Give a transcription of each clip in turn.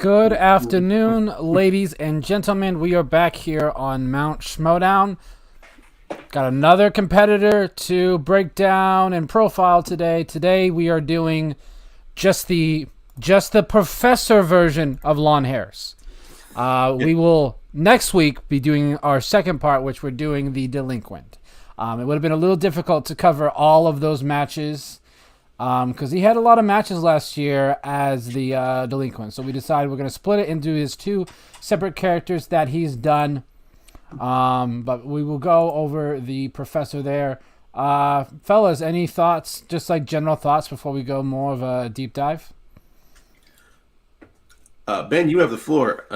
Good afternoon, ladies and gentlemen. We are back here on Mount Schmoedown. Got another competitor to break down and profile today. Today we are doing just the professor version of Lon Harris. We will next week be doing our second part, which we're doing the delinquent. It would have been a little difficult to cover all of those matches because he had a lot of matches last year as the delinquent. So we decided we're going to split it into his two separate characters that he's done. But we will go over the professor there. Fellas, any thoughts, just like general thoughts before we go more of a deep dive? Ben, you have the floor.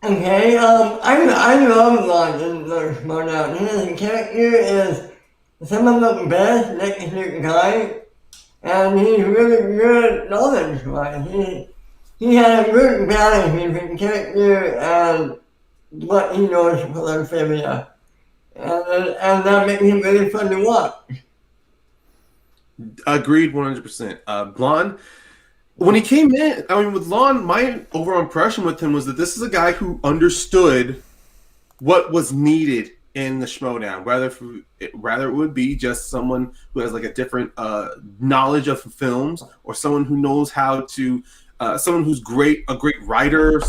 Okay, I love Lon in the Schmoedown. His character is some of the best next to guy, and he's really good knowledge-wise. He has a good balance between character and what he knows for the trivia. And that makes him really fun to watch. Agreed 100%. Blonde, when he came in, with Lon, my overall impression with him was that this is a guy who understood what was needed in the Schmoedown. Rather it would be just someone who has like a different knowledge of films, or someone who knows how to, someone who's a great writer,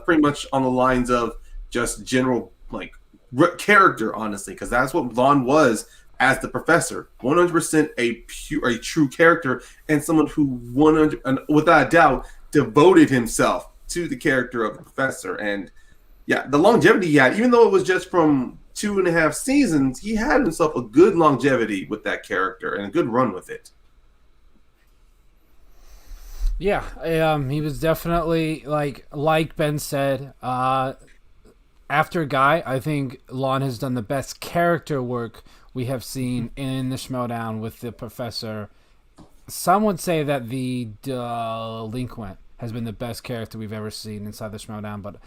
pretty much on the lines of just general character, honestly, because that's what Lon was as the professor. 100% a true character, and someone who without a doubt devoted himself to the character of the professor. And yeah, the longevity he had, even though it was just from 2.5 seasons, he had himself a good longevity with that character and a good run with it. Yeah, he was definitely like Ben said. After Guy, I think Lon has done the best character work we have seen in the Schmoedown with the professor. Some would say that the delinquent has been the best character we've ever seen inside the Schmoedown, but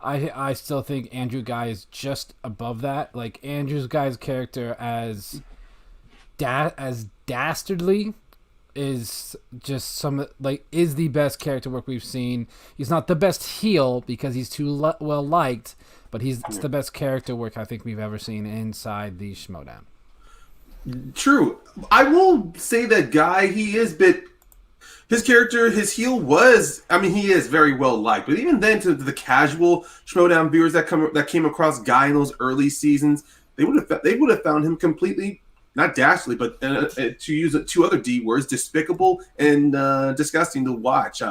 I still think Andrew Guy is just above that. Like, Andrew Guy's character as dastardly is just is the best character work we've seen. He's not the best heel because he's too well liked, but it's the best character work I think we've ever seen inside the Schmoedown. True. I will say that Guy, his character, his heel was, he is very well liked, but even then, to the casual Schmoedown viewers that came across Guy in those early seasons, they would have found him completely, not dastardly, but to use two other D words, despicable and disgusting to watch.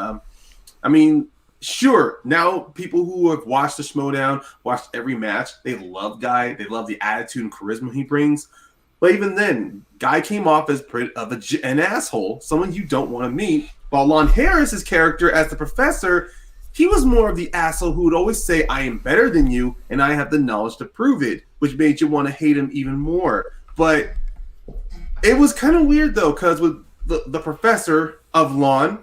Sure, now people who have watched the Schmoedown, watched every match, they love Guy. They love the attitude and charisma he brings. But even then, Guy came off as an asshole, someone you don't want to meet. While Lon Harris's character as the professor, he was more of the asshole who would always say, I am better than you, and I have the knowledge to prove it, which made you want to hate him even more. But it was kind of weird, though, because with the professor of Lon,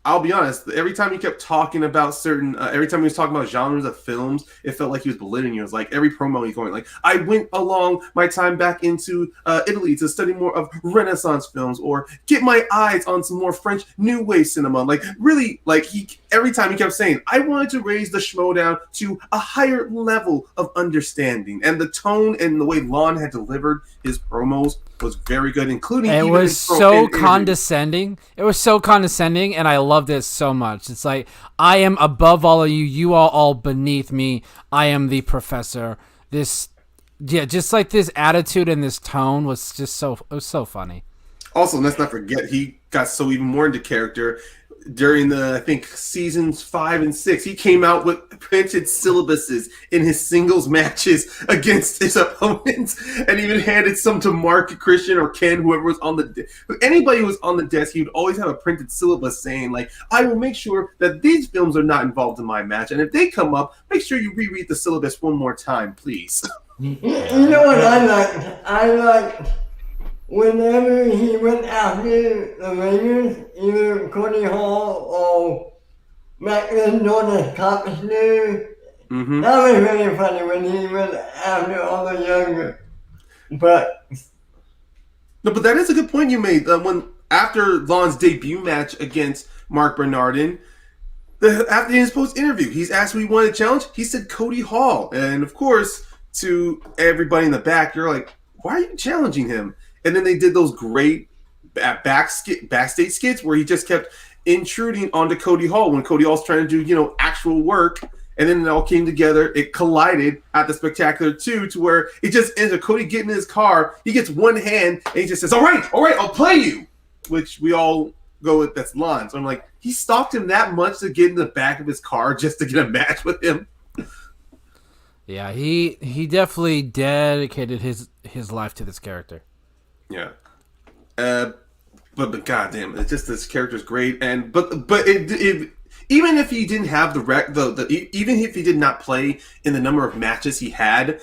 I'll be honest, every time he kept talking about every time he was talking about genres of films, it felt like he was belittling you. It was like every promo he's going, I went along my time back into Italy to study more of Renaissance films, or get my eyes on some more French New Wave cinema. Every time he kept saying, I wanted to raise the Schmoedown to a higher level of understanding. And the tone and the way Lon had delivered his promos was very good, including it was so condescending. It was so condescending, and I loved it so much. It's like, I am above all of you. You are all beneath me. I am the professor. Just like this attitude and this tone was just it was so funny. Also, let's not forget, he got so even more into character during I think seasons 5 and 6. He came out with printed syllabuses in his singles matches against his opponents, and even handed some to Mark, Christian, or Ken, whoever was on the anybody who was on the desk. He would always have a printed syllabus saying, I will make sure that these films are not involved in my match, and if they come up, make sure you reread the syllabus one more time, please. You know what I like whenever he went after the Raiders, either Cody Hall or back then known as Copper. Mm-hmm. That was really funny when he went after all the younger. But no, but that is a good point you made. When after Lon's debut match against Mark Bernardin, After his post interview, he's asked who he wanted to challenge. He said Cody Hall, and of course, to everybody in the back, you're like, why are you challenging him? And then they did those great backstage skits where he just kept intruding onto Cody Hall when Cody Hall's trying to do actual work. And then it all came together. It collided at the Spectacular 2 to where it just ends with Cody getting in his car. He gets one hand and he just says, all right, I'll play you. Which we all go with, that's Lon. So I'm like, he stalked him that much to get in the back of his car just to get a match with him. Yeah, he definitely dedicated his life to this character. Yeah. But goddamn, it's just this character's great. And but it even if he didn't have even if he did not play in the number of matches he had,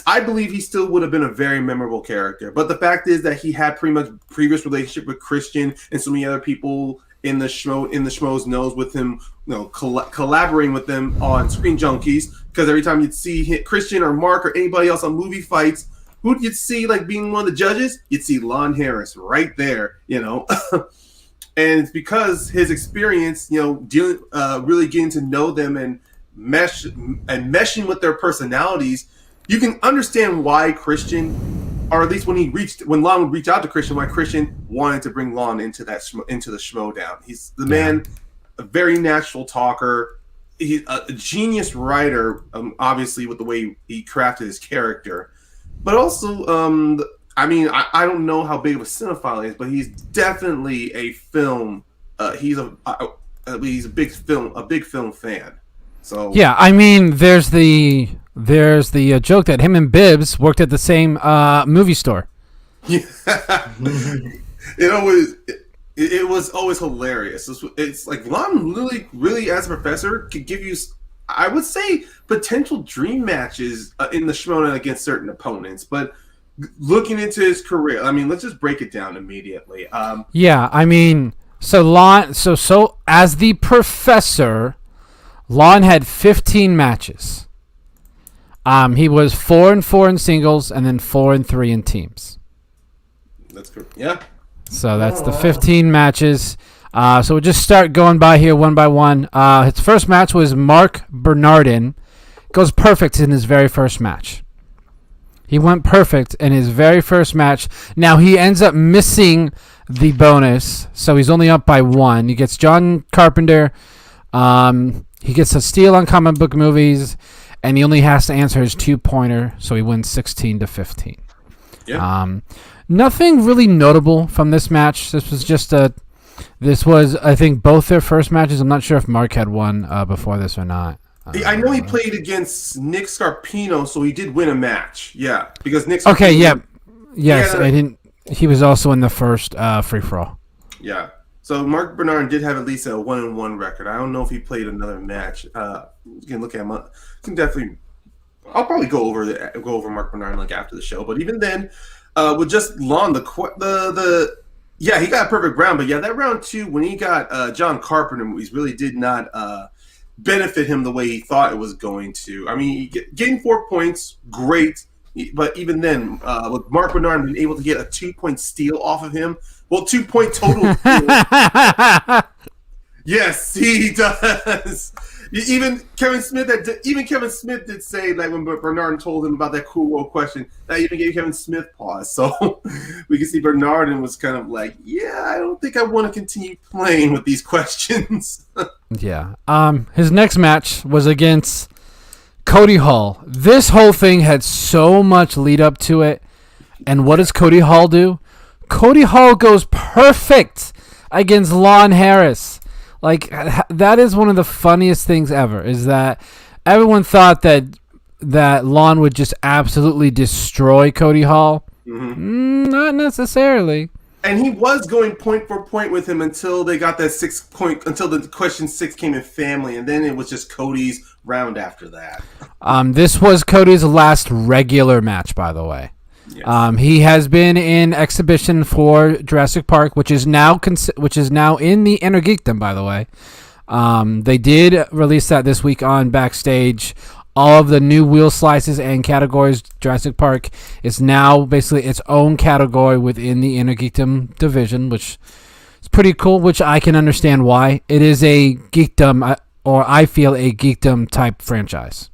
I believe he still would have been a very memorable character. But the fact is that he had pretty much previous relationship with Christian and so many other people in the Schmoes knows with him, collaborating with them on Screen Junkies. Because every time you'd see Christian or Mark or anybody else on movie fights, who'd you see like being one of the judges? You'd see Lon Harris right there, And it's because his experience, really getting to know them and meshing with their personalities, you can understand why Christian, or at least when Lon would reach out to Christian, why Christian wanted to bring Lon into the Schmoedown. He's the man, a very natural talker. He's a genius writer, obviously with the way he crafted his character, but also, I don't know how big of a cinephile he is, but he's definitely a film. He's a big film fan. So yeah, there's the joke that him and Bibbs worked at the same movie store. Yeah, it was always hilarious. It's like Lon really as a professor could give you, I would say, potential dream matches in the Schmoedown against certain opponents, but. Looking into his career, let's just break it down immediately. So as the professor, Lon had 15 matches. He was 4-4 in singles and then 4-3 in teams. That's good. Yeah. So that's the 15 matches. So we'll just start going by here one by one. His first match was Mark Bernardin. Goes perfect in his very first match. He went perfect in his very first match. Now, he ends up missing the bonus, so he's only up by 1. He gets John Carpenter. He gets a steal on comic book movies, and he only has to answer his 2-pointer, so he wins 16-15. Yeah. Nothing really notable from this match. This was, I think, both their first matches. I'm not sure if Mark had one before this or not. I know he played against Nick Scarpino, so he did win a match. Yeah, because Nick. Okay, yeah, yes, I didn't. He was also in the first free for all. Yeah, so Mark Bernardin did have at least a 1-1 record. I don't know if he played another match. You can look at him. Can definitely. I'll probably go over Mark Bernardin after the show. But even then, with just Lon, he got a perfect round. But yeah, that round 2 when he got John Carpenter movies really did not. Benefit him the way he thought it was going to. Getting 4 points, great. But even then, with Mark Bernardin being able to get a 2-point steal off of him, 2-point total steal. Yes, he does. Even Kevin Smith did say when Bernardin told him about that cool world question, that even gave Kevin Smith pause. So we can see Bernardin was kind of like, yeah, I don't think I want to continue playing with these questions. Yeah. His next match was against Cody Hall. This whole thing had so much lead up to it. And what does Cody Hall do? Cody Hall goes perfect against Lon Harris. That is one of the funniest things ever, is that everyone thought that Lon would just absolutely destroy Cody Hall. Mm-hmm. Not necessarily. And he was going point for point with him until they got that 6 point, until the question 6 came in family, and then it was just Cody's round after that. This was Cody's last regular match, by the way. Yes. He has been in exhibition for Jurassic Park, which is now in the Inner Geekdom, by the way. They did release that this week on Backstage. All of the new wheel slices and categories, Jurassic Park is now basically its own category within the Inner Geekdom division, which is pretty cool, which I can understand why. It is a geekdom, or I feel a geekdom type franchise.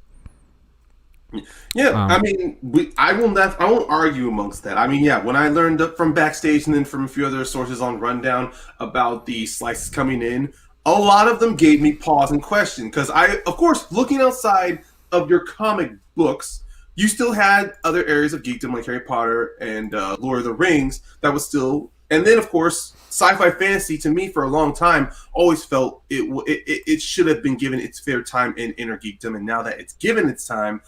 Yeah, I mean, I won't argue amongst that. I mean, yeah, when I learned from backstage and then from a few other sources on Rundown about the slices coming in, a lot of them gave me pause and question because of course, looking outside of your comic books, you still had other areas of geekdom like Harry Potter and Lord of the Rings that was still, and then of course, sci-fi fantasy to me for a long time always felt it should have been given its fair time in inner geekdom, and now that it's given its time.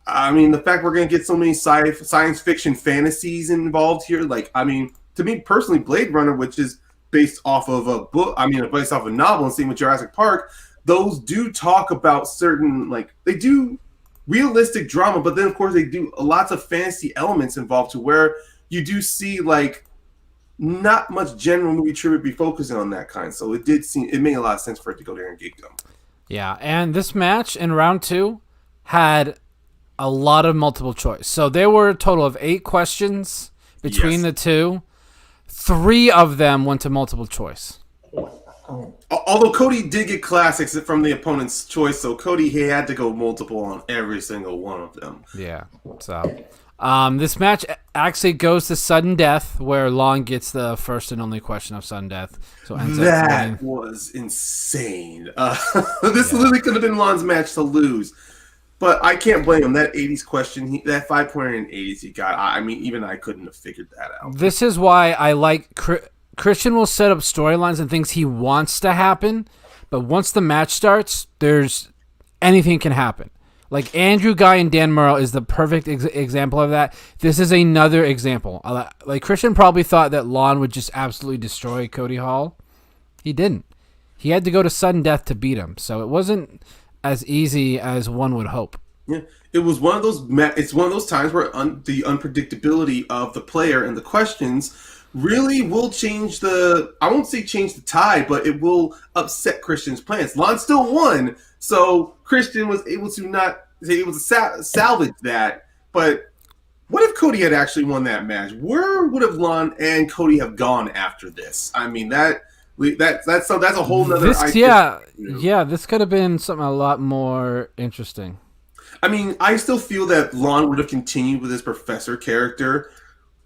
I mean, the fact we're going to get so many science fiction fantasies involved here, like, I mean, to me personally, Blade Runner, which is based off of a book, based off a novel, and same with Jurassic Park, those do talk about certain, like, they do realistic drama, but then, of course, they do lots of fantasy elements involved to where you do see, like, not much general movie trivia be focusing on that kind. So it made a lot of sense for it to go there in geekdom. Yeah, and this match in round 2 had a lot of multiple choice. So there were a total of 8 questions between the two. 3 of them went to multiple choice. Although Cody did get classics from the opponent's choice, so Cody had to go multiple on every single one of them. Yeah. So this match actually goes to sudden death, where Lon gets the first and only question of sudden death. So that was insane. This literally could have been Lon's match to lose. But I can't blame him. That 80s question, that 5-pointer in 80s he got, I mean, even I couldn't have figured that out. This is why I like Christian will set up storylines and things he wants to happen, but once the match starts, anything can happen. Like Andrew Guy and Dan Murrow is the perfect example of that. This is another example. Like Christian probably thought that Lon would just absolutely destroy Cody Hall. He didn't. He had to go to sudden death to beat him, so it wasn't as easy as one would hope. Yeah, it was one of those. It's one of those times where the unpredictability of the player and the questions really will change the. I won't say change the tide, but it will upset Christian's plans. Lon still won, so Christian was able to salvage that. But what if Cody had actually won that match? Where would have Lon and Cody have gone after this? I mean that's a whole nother idea. Yeah, this could have been something a lot more interesting. I mean, I still feel that Lon would have continued with his professor character,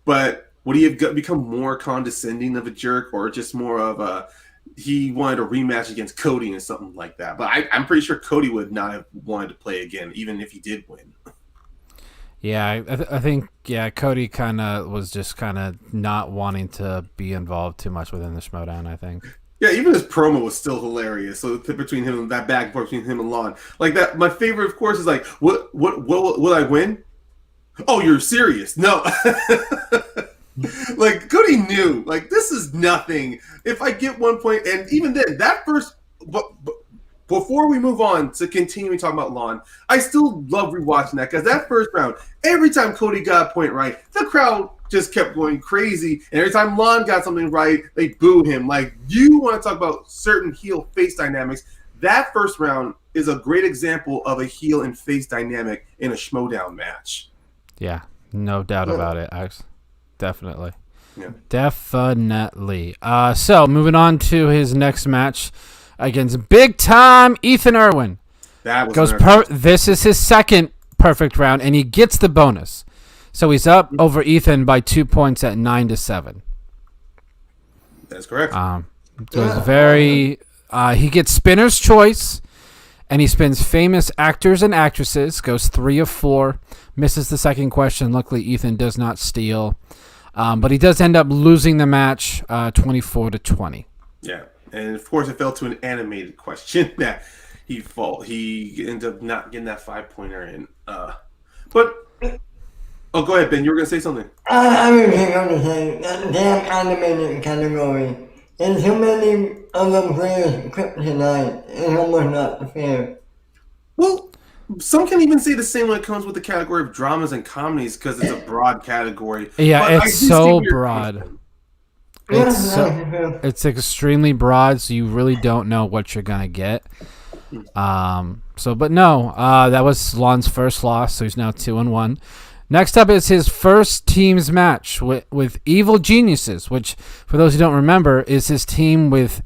but would he have become more condescending of a jerk, or just more of he wanted a rematch against Cody and something like that? But I'm pretty sure Cody would not have wanted to play again, even if he did win. Yeah, I think Cody kind of was just kind of not wanting to be involved too much within the Schmoedown, I think. Yeah, even his promo was still hilarious. So between him and that back and forth between him and Lon, like that. My favorite, of course, is like, what will I win? Oh, you're serious? No. Like Cody knew, like this is nothing. If I get 1 point, and even then, that first, but before we move on to continuing talking about Lon, I still love rewatching that because that first round, every time Cody got a point right, the crowd just kept going crazy. And every time Lon got something right, they boo him. Like, you want to talk about certain heel face dynamics. That first round is a great example of a heel and face dynamic in a Schmoedown match. Yeah, no doubt about it, Alex. Definitely. Yeah. Definitely. So, moving on to his next match against big-time Ethan Irwin. That was This is his second perfect round, and he gets the bonus. So he's up over Ethan by 2 points at 9-7. That's correct. It was very. He gets spinner's choice, and he spins famous actors and actresses. Goes 3 of 4. Misses the second question. Luckily, Ethan does not steal, but he does end up losing the match, 24-20. Yeah, and of course, it fell to an animated question that he ended up not getting that 5-pointer in. But. Oh, go ahead, Ben. You were going to say something. I was just going to say, that damn animated category, and so many of the players kryptonite is almost not fair. Well, some can even say the same when it comes with the category of dramas and comedies because it's a broad category. Yeah, but it's so broad. It's extremely broad, so you really don't know what you're going to get. But no, that was Lon's first loss, so he's now 2-1. Next up is his first team's match with Evil Geniuses, which, for those who don't remember, is his team with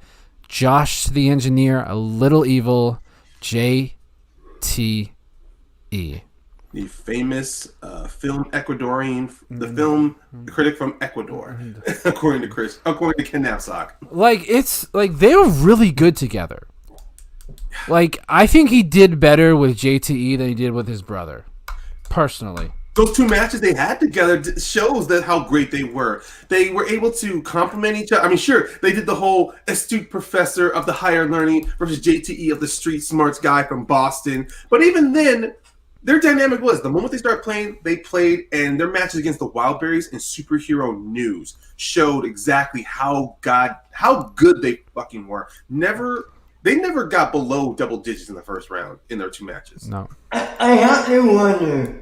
Josh the Engineer, a Little Evil, JTE. The famous film Ecuadorian, the film critic from Ecuador, according to Ken Knapsack. Like they were really good together. Like, I think he did better with JTE than he did with his brother, personally. Those two matches they had together shows that how great they were. They were able to complement each other. I mean, sure, they did the whole astute professor of the higher learning versus JTE of the street smarts guy from Boston. But even then, their dynamic was the moment they started playing, they played, and their matches against the Wildberries and Superhero News showed exactly how good they fucking were. They never got below double digits in the first round in their two matches. No. I have to wonder.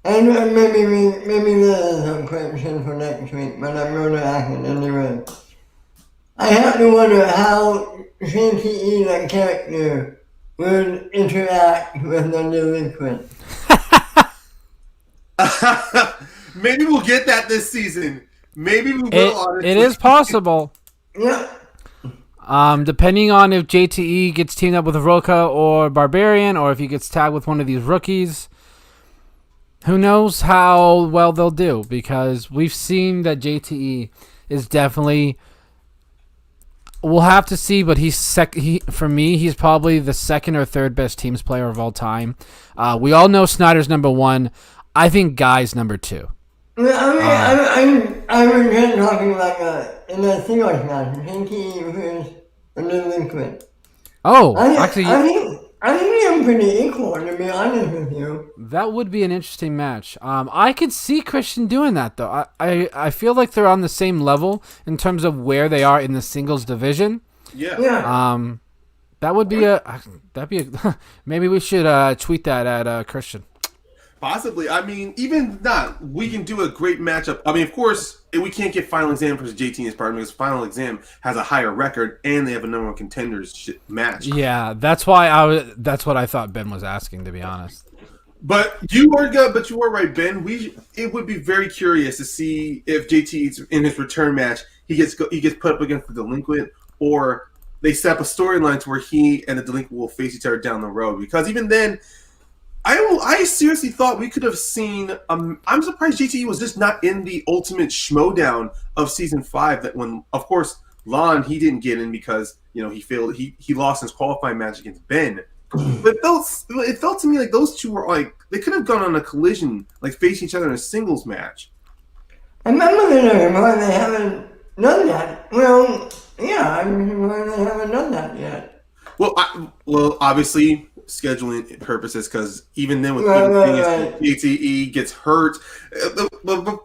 And maybe this is a question for next week, but I'm going to ask it anyway. I have to wonder how JTE, the character, would interact with the delinquent. Maybe we'll get that this season. Maybe we will. Honestly. It is possible. Yeah. Depending on if JTE gets teamed up with Roca or Barbarian, or if he gets tagged with one of these rookies. Who knows how well they'll do, because we've seen that JTE is definitely... We'll have to see, but for me, he's probably the second or third best teams player of all time. We all know Snyder's number one. I think Guy's number two. I was just talking about in the singles match, JTE versus the delinquent. Oh, I think I'm pretty equal, to be honest with you. That would be an interesting match. I could see Christian doing that, though. I feel like they're on the same level in terms of where they are in the singles division. Yeah. That would be maybe we should tweet that at Christian. Possibly. I mean, even not, we can do a great matchup. I mean, of course, we can't get Final Exam versus JT in his partner because Final Exam has a higher record and they have a number one contenders match. Yeah, that's why that's what I thought Ben was asking, to be honest. But you are good. But you are right, Ben. It would be very curious to see if JT in his return match he gets put up against the delinquent, or they set up a storyline to where he and the delinquent will face each other down the road. Because even then, I seriously thought we could have seen. I'm surprised JTE was just not in the ultimate Schmoedown of season 5. That when, of course, Lon he didn't get in because he failed. He lost his qualifying match against Ben. But it felt to me like those two were like they could have gone on a collision, like facing each other in a singles match. I'm not looking at why they haven't done that. Well, yeah, I'm why they haven't done that yet. Well, obviously scheduling purposes, because even then with JTE gets hurt.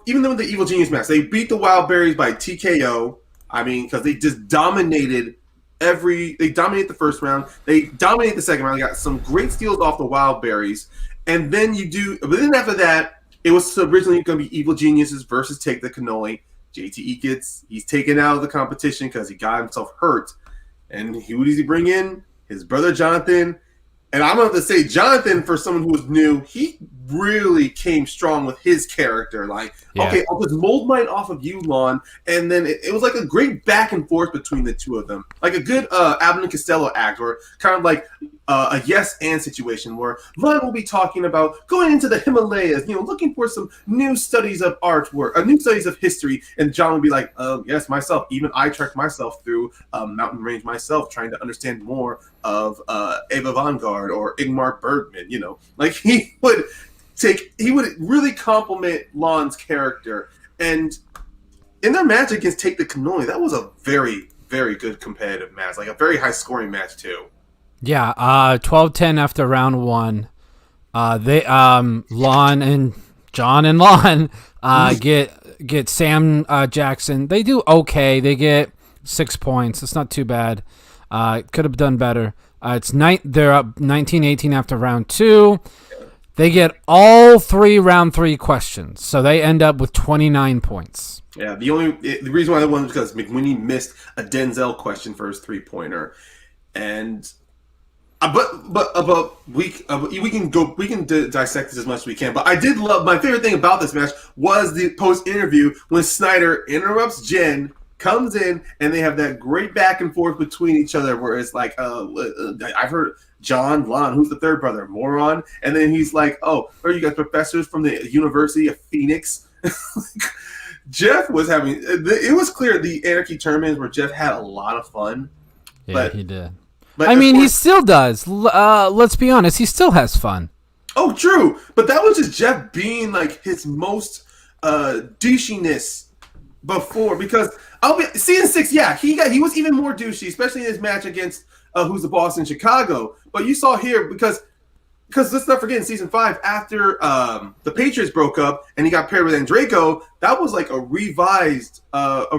Even then with the Evil Genius match, they beat the Wildberries by TKO. I mean, because they just dominated they dominated the first round. They dominated the second round. They got some great steals off the Wildberries. And then but then after that, it was originally going to be Evil Geniuses versus Take the Cannoli. JTE he's taken out of the competition because he got himself hurt. And who does he bring in? His brother Jonathan. And I'm going to say Jonathan, for someone who was new, he really came strong with his character. Like, okay, I'll just mold mine off of you, Lon. And then it was like a great back and forth between the two of them. Like a good Abbott and Costello act, or kind of like a yes and situation where Lon will be talking about going into the Himalayas, looking for some new studies of artwork, new studies of history. And John will be like, yes, myself. Even I trekked myself through mountain range myself, trying to understand more of Eva Vanguard or Ingmar Bergman. Like he would really compliment Lon's character. And in their match against Take the Cannoli, that was a very, very good competitive match, like a very high scoring match too. Yeah, 12-10 after round one. They Lon and John and Lon get Sam Jackson. They do okay. They get 6 points. It's not too bad. Could have done better. They're up 19-18 after round two. They get all 3 round 3 questions, so they end up with 29 points. Yeah, the reason why I won was because McWhinney missed a Denzel question for his 3-pointer, and But we can dissect this as much as we can. But I did love my favorite thing about this match was the post interview when Snyder interrupts Jen, comes in, and they have that great back and forth between each other where it's like, I've heard John Lon, who's the third brother, moron, and then he's like, oh, are you guys professors from the University of Phoenix? Jeff was having it was clear the Anarchy tournaments where Jeff had a lot of fun. Yeah, but he did. But I mean, he still does. Let's be honest, he still has fun. Oh, true. But that was just Jeff being like his most douchiness before. Because season 6, yeah, he was even more douchey, especially in his match against who's the boss in Chicago. But you saw here because let's not forget in season 5 after the Patriots broke up and he got paired with Andrejko, that was like a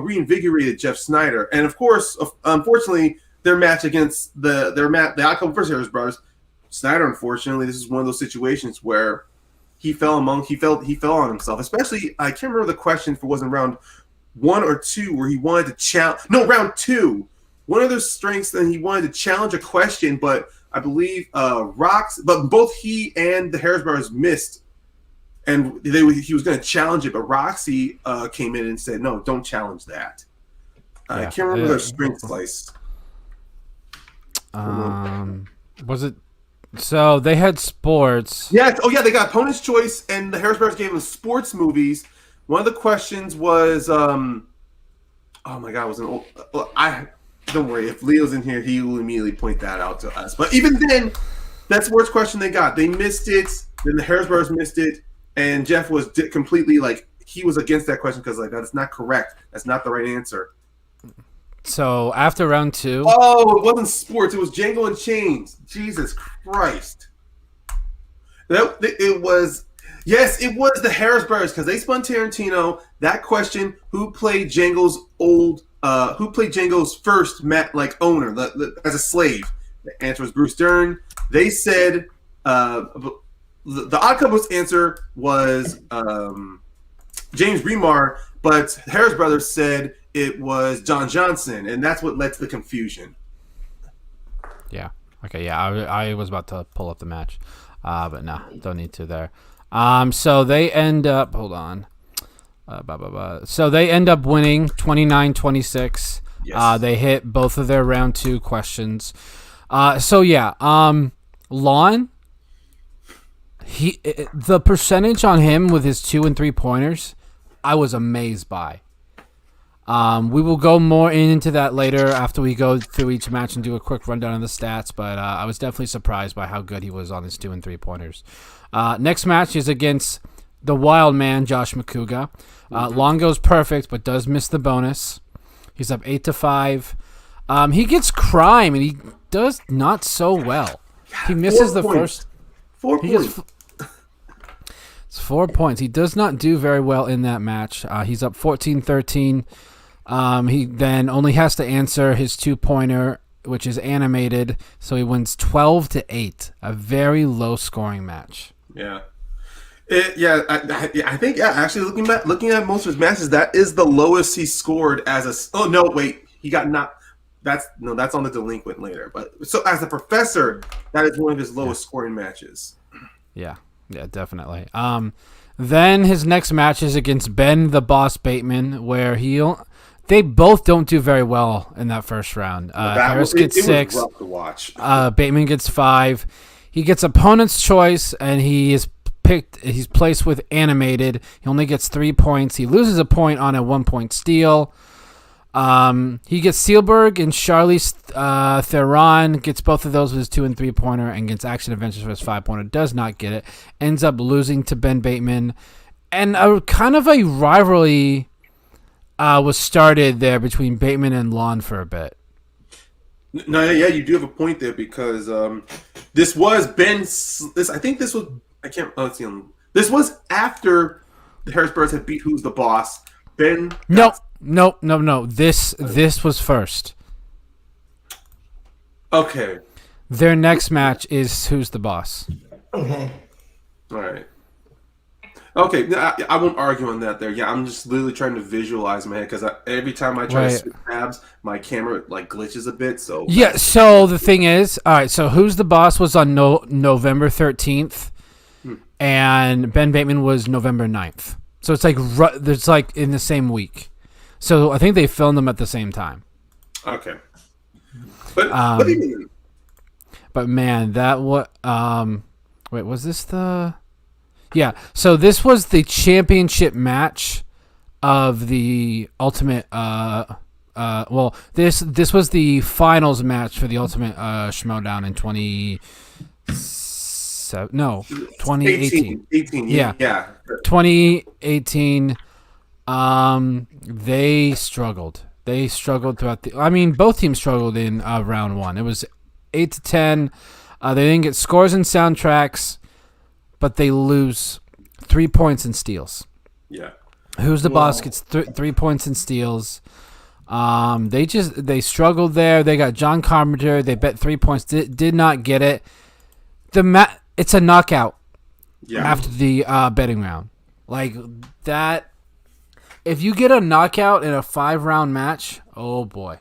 reinvigorated Jeff Snyder. And of course, unfortunately, their match against the outcome first Harris brothers, Snyder, unfortunately, this is one of those situations where he fell on himself. Especially, I can't remember the question if it wasn't round 1 or 2 where he wanted to challenge. No, round 2. One of their strengths, and he wanted to challenge a question, but I believe but both he and the Harris brothers missed, and he was going to challenge it, but Roxy came in and said, "No, don't challenge that." I can't remember their strength slice. Was it? So they had sports. Yeah. Oh, yeah. They got opponent's choice, and the Harris brothers gave them sports movies. One of the questions was, oh my God, it was an old. Don't worry. If Leo's in here, he will immediately point that out to us. But even then, that's the worst question they got. They missed it. Then the Harris brothers missed it, and Jeff was completely like he was against that question because like that's not correct. That's not the right answer. So after round 2, oh, it wasn't sports. It was Django and Chains. Jesus Christ! It was the Harris brothers because they spun Tarantino. That question: who played Django's first owner as a slave? The answer was Bruce Dern. They said the Odd Couple's answer was James Remar, but Harris brothers said it was John Johnson, and that's what led to the confusion. Yeah. Okay. Yeah. I was about to pull up the match, but no, don't need to there. So they end up. Hold on. So they end up winning 29-26. Yes. They hit both of their round 2 questions. So yeah. Lon. The percentage on him with his 2 and 3 pointers, I was amazed by. We will go more into that later after we go through each match and do a quick rundown of the stats, but I was definitely surprised by how good he was on his 2 and 3 pointers. Next match is against the wild man, Josh McCouga. Lon goes perfect, but does miss the bonus. He's up 8-5. He gets crime, and he does not so well. He misses the first... 4 points. It's 4 points. He does not do very well in that match. He's up 14-13. He then only has to answer his 2-pointer, which is animated, so he wins 12-8. A very low-scoring match. Yeah. I think actually looking at most of his matches, that is the lowest he scored as a. Oh no, wait, he got not. That's on the delinquent later. But so as a professor, that is one of his lowest scoring matches. Yeah, definitely. Then his next match is against Ben the Boss Bateman, where they both don't do very well in that first round. Harris gets 6. Was rough to watch. Bateman gets 5. He gets opponent's choice, and he is picked. He's placed with animated. He only gets 3 points. He loses a point on a 1-point steal. He gets Sealberg and Charlize Theron, gets both of those with his 2 and 3 pointer, and gets Action Adventures for his 5-pointer. Does not get it. Ends up losing to Ben Bateman, and kind of a rivalry was started there between Bateman and Lon for a bit. No, yeah, you do have a point there because this was Ben's. I think this was. I can't. Let's see. This was after the Harrisburgs had beat Who's the Boss. Ben. No. This was first. Okay. Their next match is Who's the Boss. Okay. All right. Okay, no, I won't argue on that there. Yeah, I'm just literally trying to visualize in my head because every time I try to Right. switch tabs, my camera like glitches a bit. So Yeah. So the thing is, all right. So Who's the Boss was on November 13th, and Ben Bateman was November 9th. So it's like it's like in the same week. So I think they filmed them at the same time. Okay. But what do you mean? But man, that what wait, was this the? Yeah. So this was the championship match of the Ultimate. Well, this was the finals match for the Ultimate Schmoedown in 2018. 18. Yeah. Yeah. 2018. They struggled. They struggled throughout the. I mean, both teams struggled in round one. It was 8-10. They didn't get scores and soundtracks, but they lose 3 points in steals. Yeah. Who's the Boss gets 3 points in steals. They struggled there. They got John Carpenter. They bet 3 points. Did not get it. It's a knockout. Yeah. After the betting round, like that. If you get a knockout in a 5-round match, oh boy,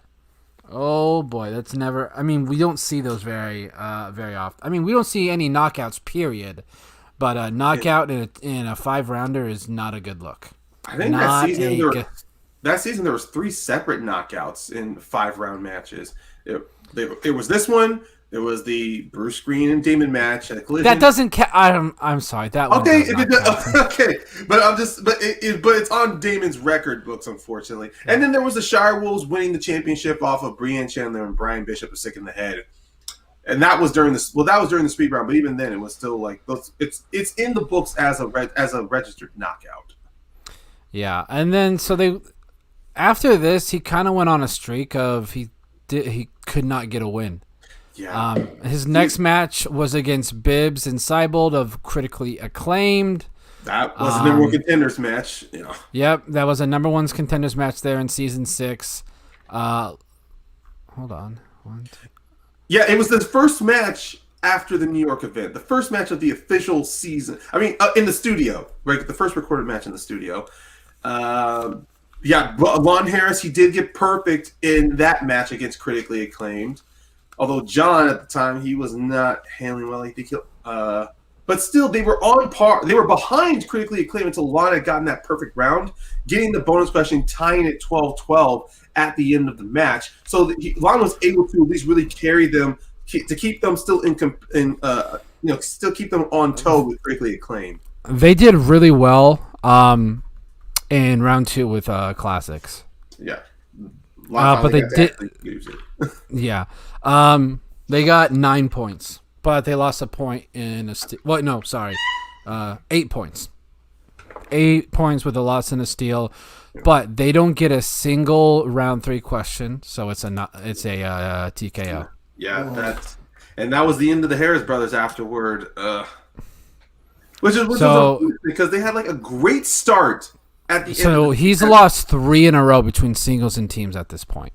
that's never. I mean, we don't see those very often. I mean, we don't see any knockouts, period. But a knockout in a 5-rounder is not a good look. I think that season there was 3 separate knockouts in 5-round matches. It was this one. There was the Bruce Green and Damon match at a Collision. That doesn't count. I'm sorry. That one. Okay, does not count. okay, but it's on Damon's record books, unfortunately. And then there was the Shire Wolves winning the championship off of Breanne Chandler and Brian Bishop was sick in the head, and that was during the speed round. But even then, it was still like it's in the books as a registered knockout. Yeah, and then after this, he kind of went on a streak of he could not get a win. Yeah. His next match was against Bibbs and Seibold of Critically Acclaimed. That was the number one contenders match. Yeah. Yep, that was a number one contenders match there in season 6. Hold on. Yeah, it was the first match after the New York event. The first match of the official season. I mean, in the studio, right? The first recorded match in the studio. Yeah, Lon Harris, he did get perfect in that match against Critically Acclaimed. Although John at the time, he was not handling well. I think but still, they were on par. They were behind Critically Acclaimed until Lon had gotten that perfect round, getting the bonus question, tying it 12-12 at the end of the match. So Lon was able to at least really carry them to keep them still still keep them on toe with Critically Acclaimed. They did really well in round 2 with Classics. Yeah. But they did. Yeah. They got 9 points, but they lost a point in a steal. Well, no, sorry. 8 points. 8 points with a loss in a steal, but they don't get a single round 3 question, so it's a TKO. Yeah, that was the end of the Harris brothers afterward. Which is because they had like a great start at the end. So he's lost 3 in a row between singles and teams at this point.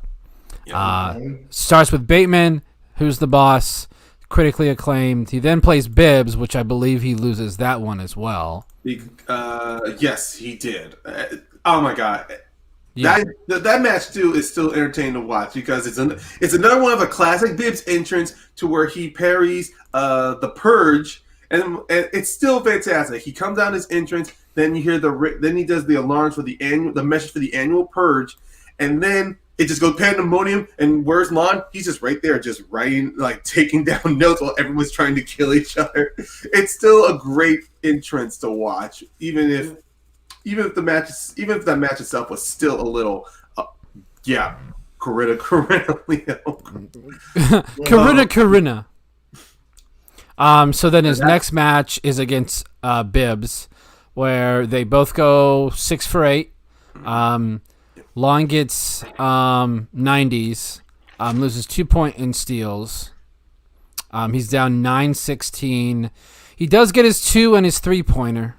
Starts with Bateman, Who's the Boss, Critically Acclaimed. He then plays Bibbs, which I believe he loses that one as well. Yes, he did. Oh my god. Yeah. That match too is still entertaining to watch because it's another one of a classic Bibbs entrance to where he parries the Purge, and it's still fantastic. He comes down his entrance, then you hear then he does the alarms for the message for the annual Purge, and then it just goes pandemonium. And where's Lon? He's just right there, just writing, like taking down notes while everyone's trying to kill each other. It's still a great entrance to watch, even if that match itself was still a little, Corinna, Leo. Corinna. So then his next match is against Bibbs, where they both go 6 for 8. Lon gets 90s, loses 2 point in steals. He's down 9-16. He does get his 2 and his 3-pointer.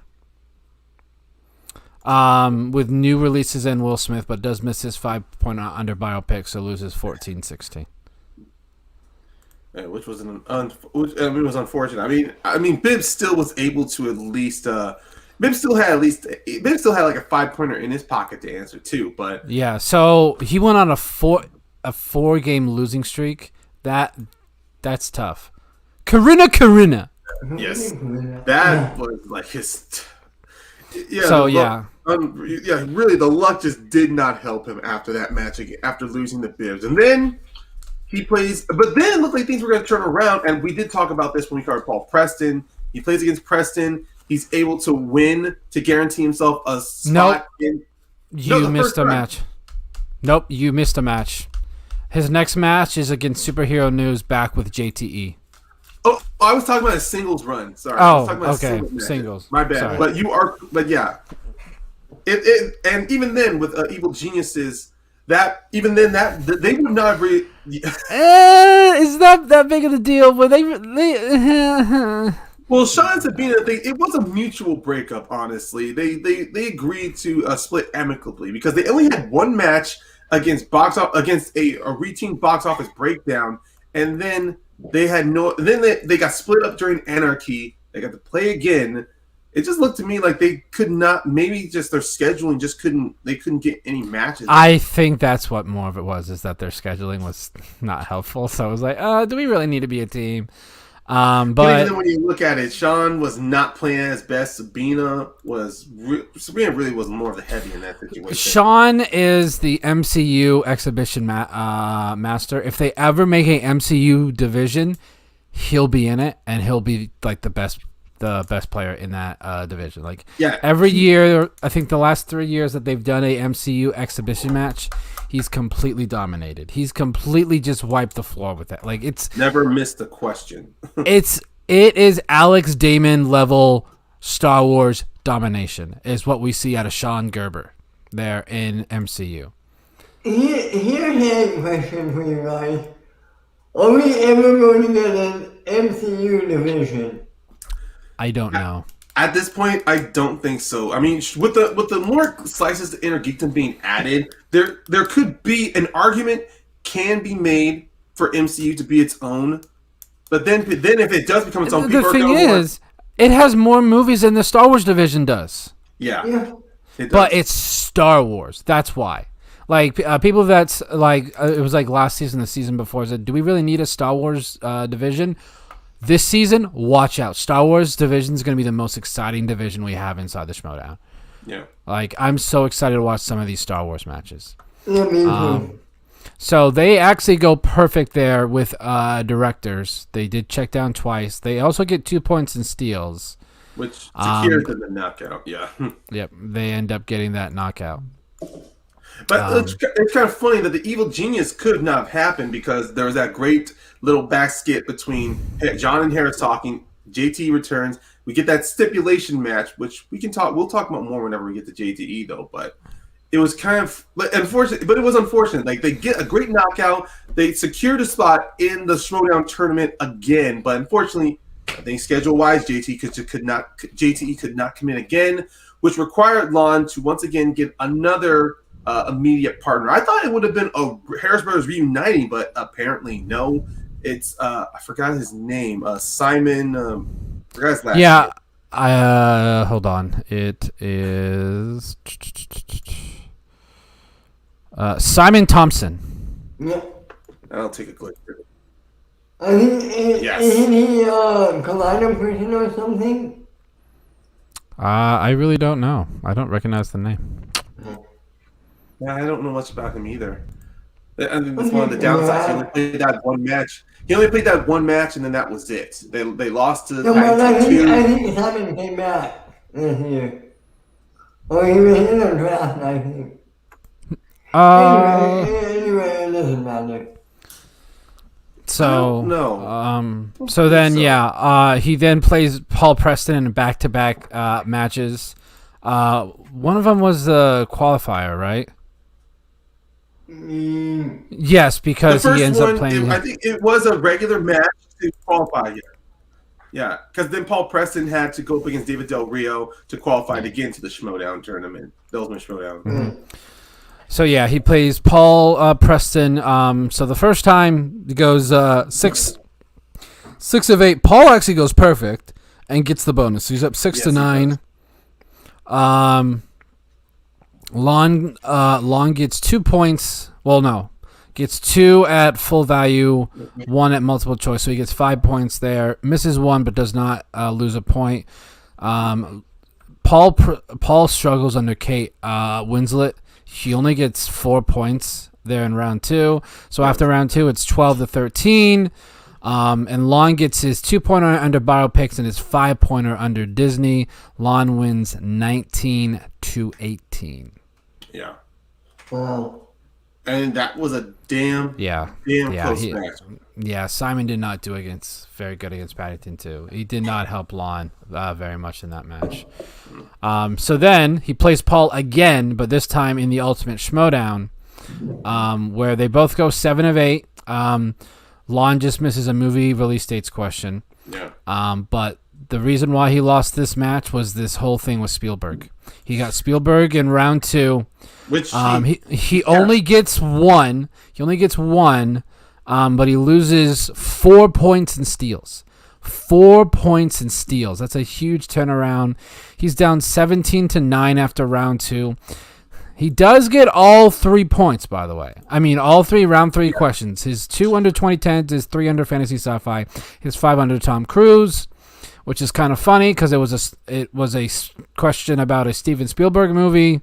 With new releases and Will Smith, but does miss his 5-pointer under biopic, so loses 14-16. Which was it was unfortunate. I mean, Bibbs still was able to at least Bibb still had like a 5-pointer in his pocket to answer too, but Yeah, so he went on a 4-game losing streak. That's tough. Karina. yes, that was like his. Yeah. So yeah. Really, the luck just did not help him after that match after losing the Bibbs, and then he plays. But then it looked like things were going to turn around, and we did talk about this when we covered Paul Preston. He plays against Preston. He's able to win to guarantee himself a spot. You missed a match. Nope, you missed a match. His next match is against Superhero News back with JTE. Oh, I was talking about a singles run. Sorry. Oh, okay. Singles. My bad. Sorry. But yeah. And even then with Evil Geniuses, they would not agree. Is that big of a deal? But they Well, Sean and Sabina, it was a mutual breakup. Honestly, they agreed to split amicably because they only had one match against a routine box office breakdown, and then they got split up during Anarchy. They got to play again. It just looked to me like they could not. Maybe just their scheduling just couldn't. They couldn't get any matches. I think that's what more of it was, is that their scheduling was not helpful. So I was like, do we really need to be a team? But even then when you look at it, Sean was not playing at his best. Sabina really was more of the heavy in that situation. Sean is the MCU exhibition master. If they ever make a MCU division, he'll be in it, and he'll be like the best player in that division. Like every year, I think the last 3 years that they've done a MCU exhibition match, he's completely dominated. He's completely just wiped the floor with that. Like it's never missed a question. it is Alex Damon level Star Wars domination is what we see out of Sean Gerber there in MCU. Here's a question for you guys. Are we ever going to get an MCU division? I don't know. At this point, I don't think so. I mean, with the more slices to Inner Geekdom being added, there could be an argument can be made for MCU to be its own. But then if it does become its own, the thing is, it has more movies than the Star Wars division does. Yeah. But it's Star Wars. That's why. Like people that's like it was like last season, the season before said, do we really need a Star Wars division? This season, watch out. Star Wars division is going to be the most exciting division we have inside the Schmoedown. Yeah. Like, I'm so excited to watch some of these Star Wars matches. Yeah, me too. So they actually go perfect there with directors. They did check down twice. They also get 2 points in steals. Which secures the knockout, yeah. Yep, they end up getting that knockout. But it's kind of funny that the Evil Genius could not have happened because there was that great little back skit between John and Harris talking. JT returns. We get that stipulation match, which we'll talk about more whenever we get to JTE though. But it was kind of unfortunate. But it was unfortunate. Like they get a great knockout. They secured a spot in the Schmoedown tournament again. But unfortunately, I think schedule wise, JTE could not come in again, which required Lon to once again get another immediate partner. I thought it would have been a Harris Brothers reuniting, but apparently no. It's I forgot his name. Simon. Forgot his last name. Hold on. It is Simon Thompson. Yeah. I'll take a click. I think Yes. Isn't he Collider person or something? I really don't know. I don't recognize the name. Yeah, I don't know much about him either. I think that's one of the downsides. He only played that one match. He only played that one match, and then that was it. They lost to. No, but I think Simon came back this year. Or he was in the draft, I think. Anyway, it doesn't matter. So no. So then, he then plays Paul Preston in back-to-back matches. One of them was the qualifier, right? Yes, because he ends up playing. I think it was a regular match to qualify. Yeah, because then Paul Preston had to go up against David Del Rio to qualify to get into the Schmoedown tournament, the Ultimate Schmoedown. Mm-hmm. So yeah, he plays Paul Preston. So the first time he goes 6 of 8. Paul actually goes perfect and gets the bonus. So he's up 6-9. Long gets 2 points. Well, no. Gets 2 at full value, 1 at multiple choice. So he gets 5 points there. Misses 1 but does not lose a point. Paul struggles under Kate Winslet. She only gets 4 points there in round 2. So after round 2, it's 12-13. And Lon gets his 2-pointer under Biopics and his 5-pointer under Disney. Lon wins 19-18. Yeah. Wow. And that was a damn close match. Yeah, Simon did not do very good against Paddington too. He did not help Lon very much in that match. So then he plays Paul again, but this time in the Ultimate Schmoedown, where they both go 7 of 8. Lon just misses a movie release dates question. Yeah. But the reason why he lost this match was this whole thing with Spielberg. He got Spielberg in round 2. Which he only gets 1. He only gets 1, but he loses 4 points and steals. 4 points and steals. That's a huge turnaround. He's down 17-9 after round 2. He does get all 3 points, by the way. I mean, all 3 round 3 questions. His 2 under 2010s, his 3 under Fantasy Sci-Fi, his 5 under Tom Cruise, which is kind of funny because it was a question about a Steven Spielberg movie,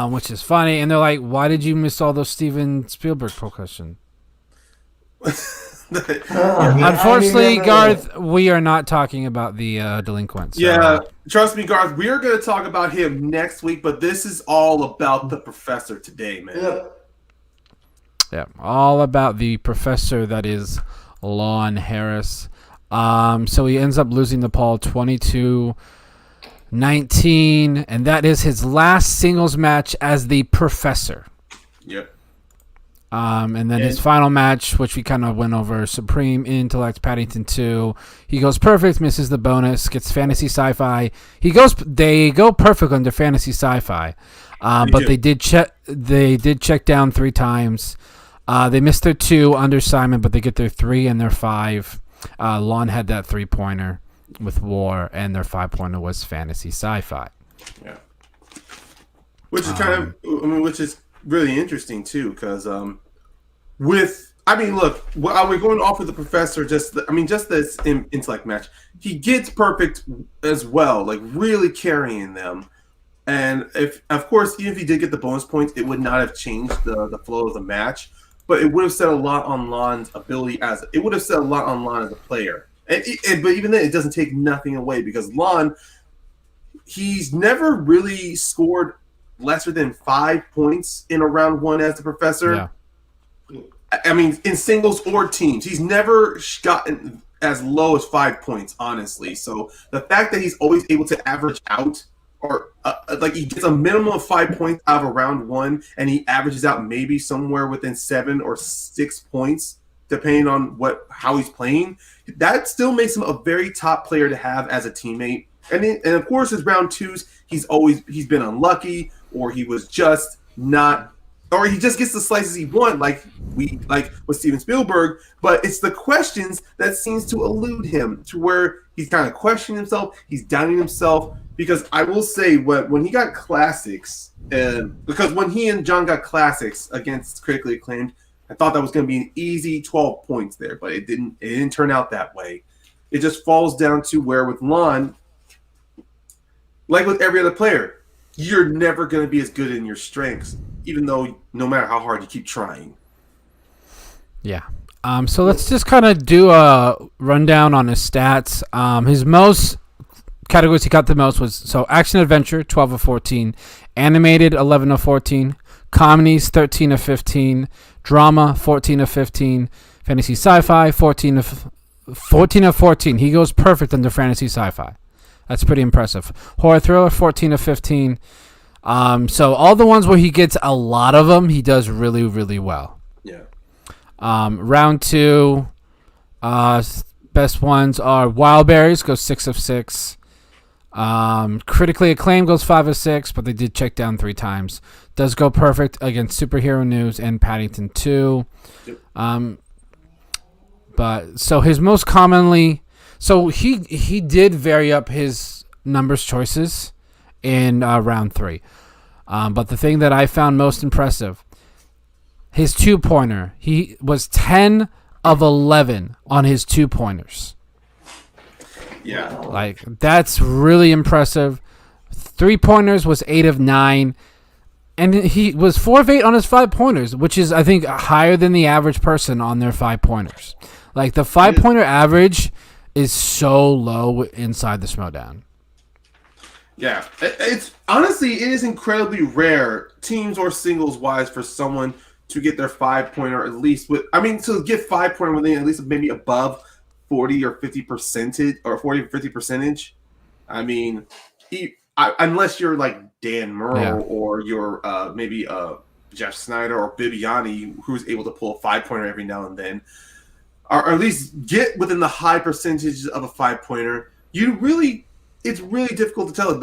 which is funny. And they're like, "Why did you miss all those Steven Spielberg questions?" Unfortunately, Garth, we are not talking about the delinquents. Yeah, trust me, Garth. We are going to talk about him next week, but this is all about the professor today, man. Yeah, all about the professor that is Lon Harris. So he ends up losing to Paul 22-19, and that is his last singles match as the professor. Yep. And then his final match, which we kind of went over, Supreme Intellect Paddington 2. He goes perfect, misses the bonus, gets Fantasy Sci-Fi. They go perfect under Fantasy Sci-Fi, but they did check down 3 times. They missed their 2 under Simon, but they get their 3 and their 5. Lon had that 3-pointer with War, and their 5-pointer was Fantasy Sci-Fi. Yeah, which is which is really interesting too, because look, we're going off of the professor. Just this intellect match, he gets perfect as well, like really carrying them. And even if he did get the bonus points, it would not have changed the flow of the match. But it would have said a lot on Lon's ability as a player. But even then, it doesn't take nothing away because Lon, he's never really scored lesser than 5 points in a round 1 as the professor. Yeah. I mean, in singles or teams, he's never gotten as low as 5 points, honestly. So the fact that he's always able to average out, or he gets a minimum of 5 points out of a round 1, and he averages out maybe somewhere within 7 or 6 points, depending on how he's playing. That still makes him a very top player to have as a teammate. And of course, his round 2s, he's been unlucky, or he was just not, or he just gets the slices he wants, like with Steven Spielberg. But it's the questions that seems to elude him, to where he's kind of questioning himself, he's doubting himself. Because I will say, when he got classics, because when he and John got classics against Critically Acclaimed, I thought that was going to be an easy 12 points there, but it didn't turn out that way. It just falls down to where with Lon, like with every other player, you're never going to be as good in your strengths, even though no matter how hard you keep trying. Yeah. So let's just kind of do a rundown on his stats. His most categories he got the most was action adventure 12 of 14, animated 11 of 14, comedies 13 of 15, drama 14 of 15, fantasy sci-fi 14 of 14. He goes perfect under fantasy sci-fi. That's pretty impressive. Horror thriller 14 of 15. So all the ones where he gets a lot of them, he does really, really well. Yeah. Round 2, best ones are Wild Berries goes 6 of 6. Critically Acclaimed goes 5 of 6, but they did check down 3 times. Does go perfect against Superhero News and Paddington 2. Yep. But so his most commonly, so he did vary up his numbers choices in round 3. But the thing that I found most impressive, his 2-pointer. He was 10 of 11 on his 2-pointers. Yeah. Like, that's really impressive. 3-pointers was 8 of 9. And he was 4 of 8 on his 5-pointers, which is, I think, higher than the average person on their 5-pointers. Like, the 5-pointer average is so low inside the Schmoedown. Yeah. It's honestly, it is incredibly rare, teams or singles wise, for someone to get their 5-pointer at least to get 5-pointer within at least maybe above 40 or 50% or 40 or 50%. I mean, unless you're like Dan Murrow or you're maybe Jeff Snyder or Bibiani, who's able to pull a 5-pointer every now and then, or at least get within the high percentage of a 5-pointer, it's really difficult to tell.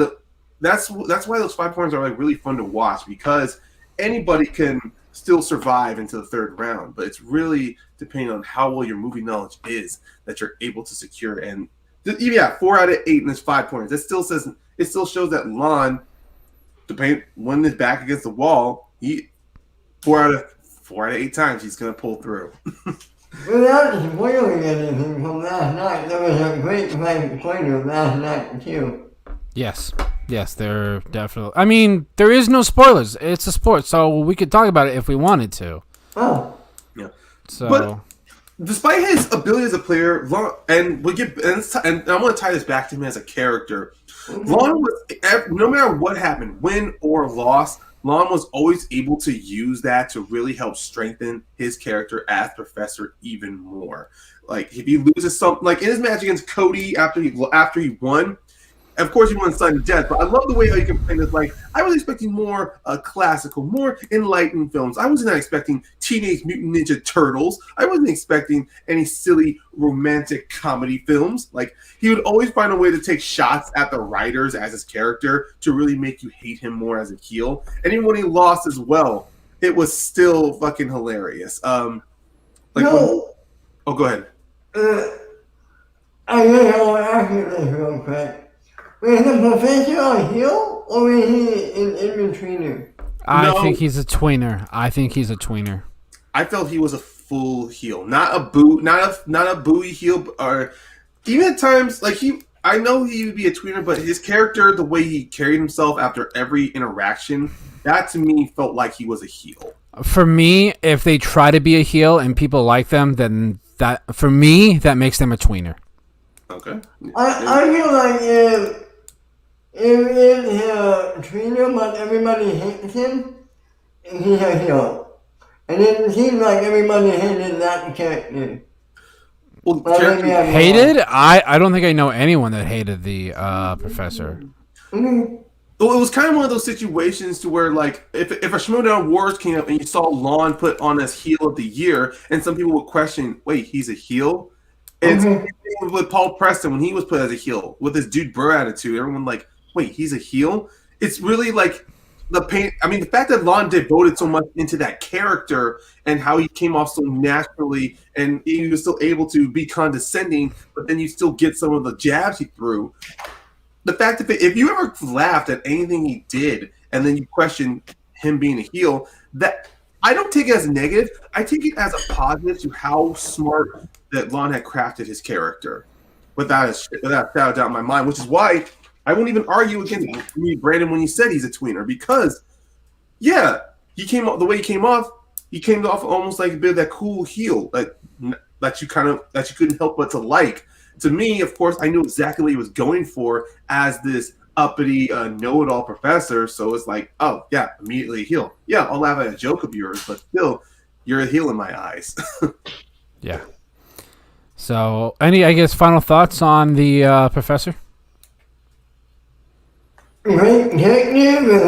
That's why those 5-pointers are like really fun to watch, because anybody can still survive into the 3rd round, but it's really depending on how well your movie knowledge is that you're able to secure. And 4 out of 8 in his 5-pointers. It still shows that Lon, when his back against the wall, 4 out of 8 times he's gonna pull through. Without spoiling anything from last night, there was a great 5-pointer last night too. Yes, they're definitely. I mean, there is no spoilers. It's a sport, so we could talk about it if we wanted to. Oh. Yeah. So, but despite his ability as a player, and I'm going to tie this back to him as a character. Lon was, no matter what happened, win or loss, Lon was always able to use that to really help strengthen his character as Professor even more. Like, if he loses something, like in his match against Cody after he won. Of course, he won sudden death, but I love the way how you can play this. Like, I was expecting more classical, more enlightened films. I was not expecting Teenage Mutant Ninja Turtles. I wasn't expecting any silly romantic comedy films. Like, he would always find a way to take shots at the writers as his character to really make you hate him more as a heel. And even when he lost as well, it was still fucking hilarious. Go ahead. I really want to ask you this real quick. Was the Professor a heel, or was he an in-betweener? I think he's a tweener. I felt he was a full heel, not a buoy heel, or even at times like I know he would be a tweener, but his character, the way he carried himself after every interaction, that to me felt like he was a heel. For me, if they try to be a heel and people like them, then that makes them a tweener. Okay. I feel like if he's a tweener but everybody hates him, he's a heel. And it seems like everybody hated that character. Well, hated? I don't think I know anyone that hated the Professor. Mm-hmm. Well, it was kind of one of those situations to where, like, if a Schmoedown Wars came up and you saw Lon put on as heel of the year, and some people would question, wait, he's a heel? And with Paul Preston, when he was put as a heel, with his dude bro attitude, everyone like, wait, he's a heel? It's really like the pain. I mean, the fact that Lon devoted so much into that character and how he came off so naturally, and he was still able to be condescending, but then you still get some of the jabs he threw. The fact that if you ever laughed at anything he did and then you question him being a heel, that I don't take it as a negative. I take it as a positive to how smart that Lon had crafted his character. Without a doubt in my mind, which is why I won't even argue against me, Brandon, when he said he's a tweener, because he came off the way he came off almost like a bit of that cool heel that you couldn't help but to like. To me, of course, I knew exactly what he was going for as this uppity know-it-all professor. So it's like, oh yeah, immediately a heel. Yeah, I'll laugh at a joke of yours, but still, you're a heel in my eyes. Yeah. So, any, I guess, final thoughts on the professor? Great character with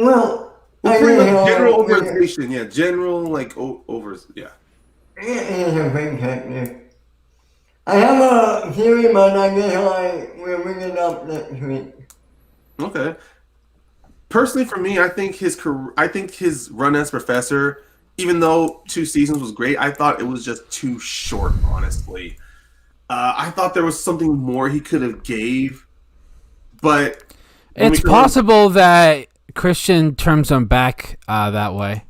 general overstation, yeah. General, like, yeah. It is a great character. I have a theory, but I guess we'll bring it up next week. Okay. Personally, for me, I think his run as professor, even though 2 seasons was great, I thought it was just too short, honestly. I thought there was something more he could have gave, but It's possible that Christian turns him back that way.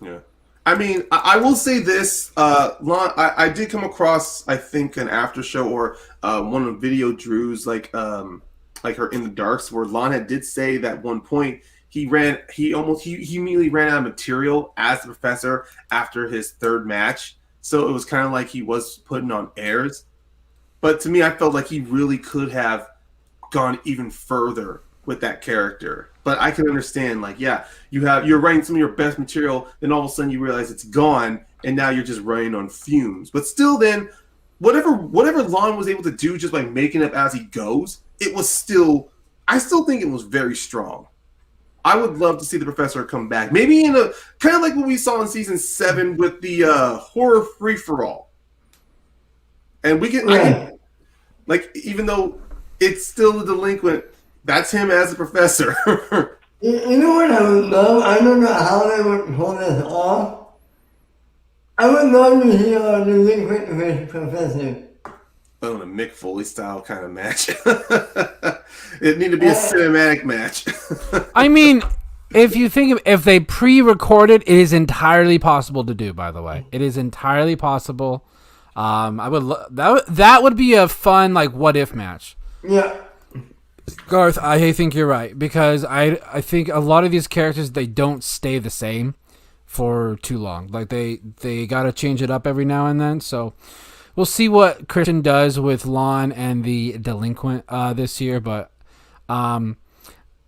Yeah. I mean, I will say this. Lon, I did come across, I think, an after show or one of Video Drew's, like her In the Darks, where Lon did say that one point he immediately ran out of material as the professor after his third match. So it was kind of like he was putting on airs. But to me, I felt like he really could have gone even further with that character. But I can understand, like, yeah, you're writing some of your best material, then all of a sudden you realize it's gone, and now you're just running on fumes. But still, then whatever Lon was able to do just by making up as he goes, I still think it was very strong. I would love to see the professor come back, maybe in a kind of like what we saw in season 7 with the horror free for all. And we can, even though it's still the delinquent, that's him as a professor. You know what I would love? I don't know how they would pull this off. I would love to hear a delinquent with professor. On a Mick Foley style kind of match. It need to be a cinematic match. I mean, if they pre-recorded, it is entirely possible to do. By the way, it is entirely possible. I would that would be a fun what if match. Yeah. Garth, I think you're right because I think a lot of these characters they don't stay the same for too long. Like they got to change it up every now and then. So we'll see what Christian does with Lon and the delinquent this year, but the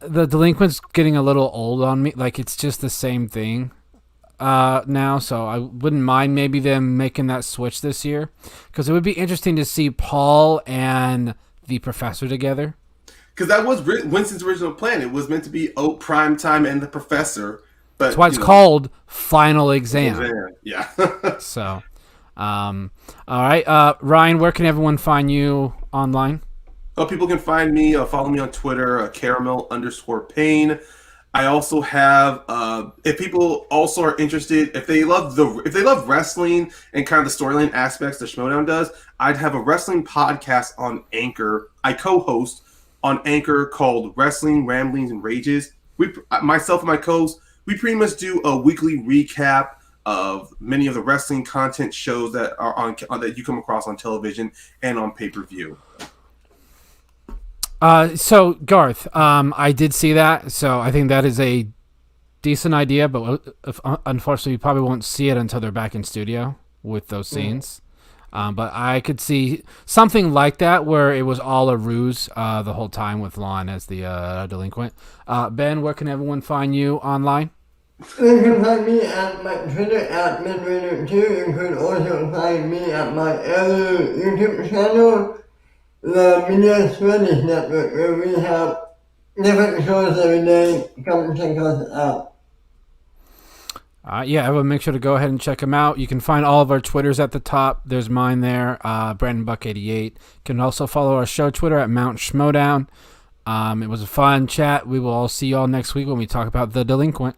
delinquent's getting a little old on me. Like it's just the same thing now, so I wouldn't mind maybe them making that switch this year because it would be interesting to see Paul and the professor together. Because that was Winston's original plan. It was meant to be Oak, Primetime, and the Professor. But that's why it's called Final Exam. Yeah. So, all right. Ryan, where can everyone find you online? Oh, people can find me, follow me on Twitter, caramel_pain. I also have, if people also are interested, if they love wrestling and kind of the storyline aspects that Schmoedown does, I'd have a wrestling podcast on Anchor. I co-host on Anchor called Wrestling Ramblings and Rages. Myself and my co-host, we pretty much do a weekly recap of many of the wrestling content shows that are on that you come across on television and on pay-per-view. So Garth, I did see that, so I think that is a decent idea, but unfortunately, you probably won't see it until they're back in studio with those scenes. But I could see something like that where it was all a ruse the whole time with Lon as the delinquent. Ben, where can everyone find you online? You can find me at my Twitter at MidRaider2. You can also find me at my other YouTube channel, the Media Swedish Network, where we have different shows every day. Come check us out. Yeah, everyone make sure to go ahead and check them out. You can find all of our Twitters at the top. There's mine there, Brandon Buck 88. You can also follow our show Twitter at Mount Schmoedown. It was a fun chat. We will all see you all next week when we talk about The Delinquent.